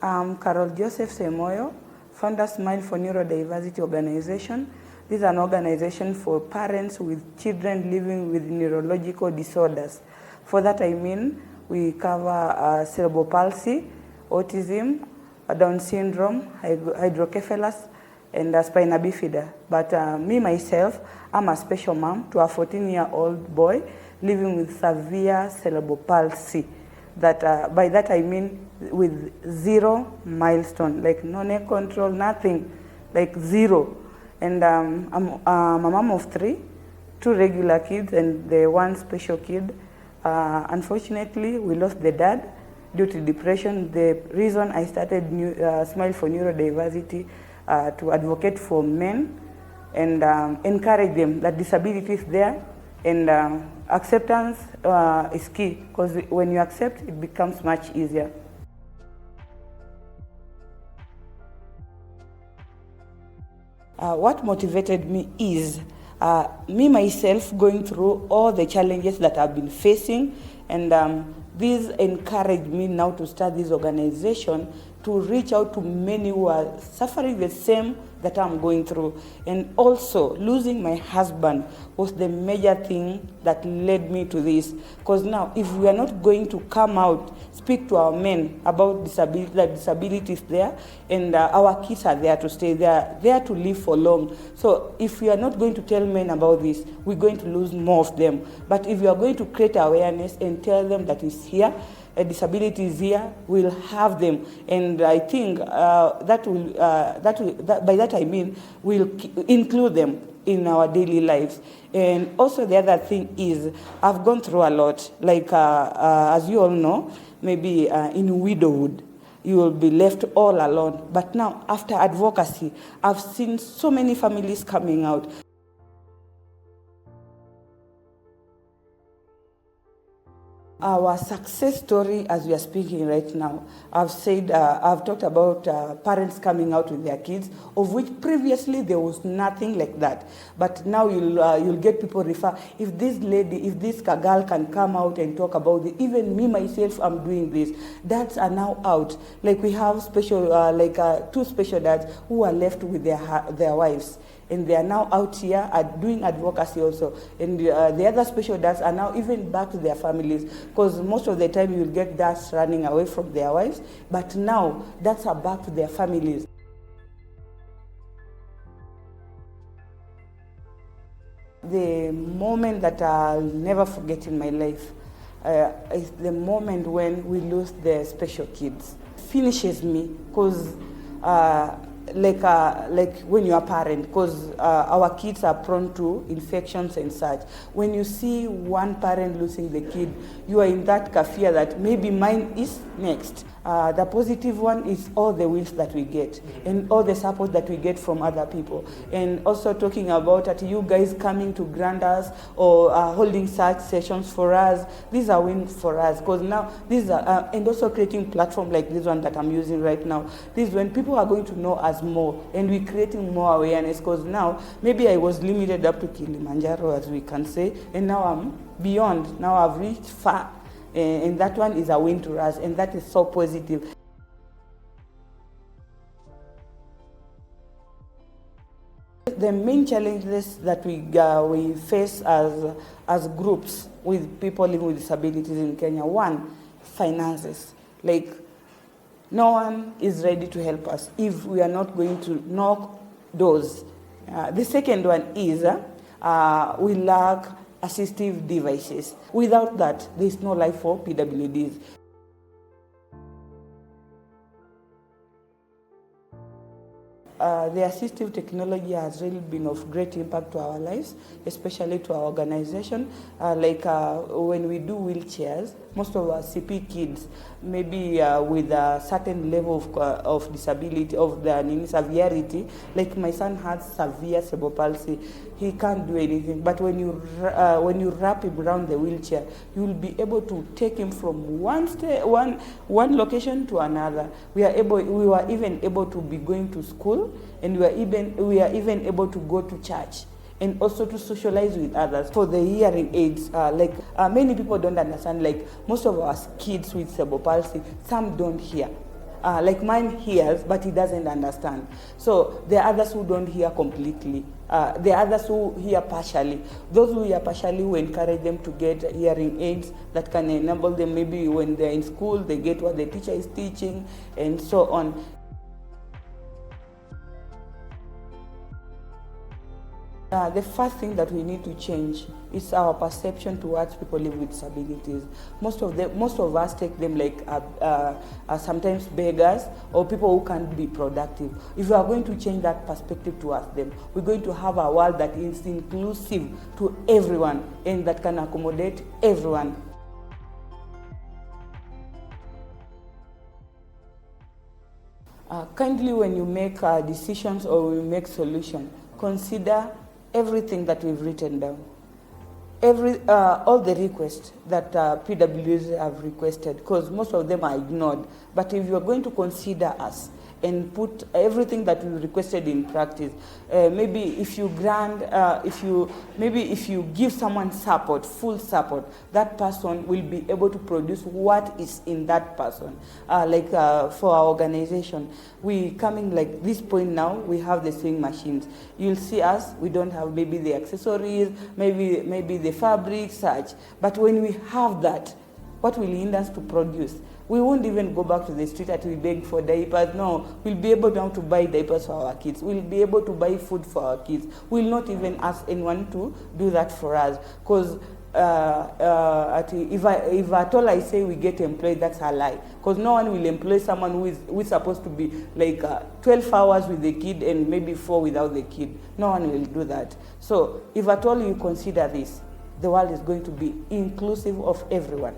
I'm Carol Emoyo, founder Smile for Neurodiversity organization. This is an organization for parents with children living with neurological disorders. For that I mean, we cover cerebral palsy, autism, Down syndrome, hydrocephalus, and spina bifida. But me, myself, I'm a special mom to a 14-year-old boy living with severe cerebral palsy. That by that I mean with 0 milestone, like no neck control, nothing, like 0. And I'm a mom of 3, 2 regular kids and the 1 special kid. Unfortunately, we lost the dad due to depression. The reason I started Smile for Neurodiversity to advocate for men and encourage them that disability is there, and acceptance is key, because when you accept, it becomes much easier. What motivated me is me myself going through all the challenges that I've been facing, and this encouraged me now to start this organization to reach out to many who are suffering the same that I'm going through. And also, losing my husband was the major thing that led me to this. Because now, if we are not going to come out, speak to our men about disability, that disability is there, and our kids are there to stay, they are there to live for long. So if we are not going to tell men about this, we're going to lose more of them. But if we are going to create awareness and tell them that it's here, a disability is here, we'll have them. And I think by that I mean we'll include them in our daily lives. And also the other thing is, I've gone through a lot. Like as you all know, maybe in widowhood, you will be left all alone. But now, after advocacy, I've seen so many families coming out. Our success story, as we are speaking right now, I've talked about parents coming out with their kids, of which previously there was nothing like that. But now you'll get people refer, if this girl can come out and talk about it, even me myself, I'm doing this. Dads are now out. Like we have special, 2 special dads who are left with their wives. And they are now out here doing advocacy also. And the other special dads are now even back to their families, because most of the time you will get dads running away from their wives, but now dads are back to their families. The moment that I'll never forget in my life is the moment when we lose the special kids. It finishes me, because like when you are a parent, because our kids are prone to infections and such. When you see one parent losing the kid, you are in that fear that maybe mine is next. The positive one is all the wins that we get and all the support that we get from other people. And also talking about that you guys coming to grant us or holding such sessions for us, these are wins for us, because now these are, and also creating platform like this one that I'm using right now. This is when people are going to know us more, and we're creating more awareness, because now maybe I was limited up to Kilimanjaro, as we can say, and now I'm beyond. Now I've reached far. And that one is a win to us, and that is so positive. The main challenges that we face as groups with people living with disabilities in Kenya, one, finances. Like, no one is ready to help us if we are not going to knock doors. The second one is we lack assistive devices. Without that, there is no life for PWDs. The assistive technology has really been of great impact to our lives, especially to our organization. When we do wheelchairs, most of our CP kids, maybe with a certain level of disability, of the severity, like my son has severe cerebral palsy, he can't do anything. But when you wrap him around the wheelchair, you will be able to take him from one location to another. We were even able to be going to school, and we are even able to go to church, and also to socialize with others. For the hearing aids, many people don't understand, like most of our kids with cerebral palsy, some don't hear. Like mine hears, but he doesn't understand. So there are others who don't hear completely. There are others who hear partially. Those who hear partially, we encourage them to get hearing aids that can enable them, maybe when they're in school, they get what the teacher is teaching, and so on. The first thing that we need to change is our perception towards people living with disabilities. Most of us take them like sometimes beggars or people who can't be productive. If we are going to change that perspective towards them, we're going to have a world that is inclusive to everyone and that can accommodate everyone. Kindly, when you make decisions or you make solutions, consider everything that we've written down, all the requests that PWs have requested, because most of them are ignored. But if you're going to consider us and put everything that we requested in practice, maybe if you grant, if you give someone support, full support, that person will be able to produce what is in that person. For our organization, we coming like this point now, we have the sewing machines. You'll see us, we don't have maybe the accessories, maybe the fabric, such. But when we have that, what will hinder us to produce? We won't even go back to the street and we beg for diapers. No, we'll be able now to buy diapers for our kids. We'll be able to buy food for our kids. We'll not even ask anyone to do that for us. Because if at all I say we get employed, that's a lie. Because no one will employ someone who is supposed to be like 12 hours with the kid and maybe 4 without the kid. No one will do that. So if at all you consider this, the world is going to be inclusive of everyone.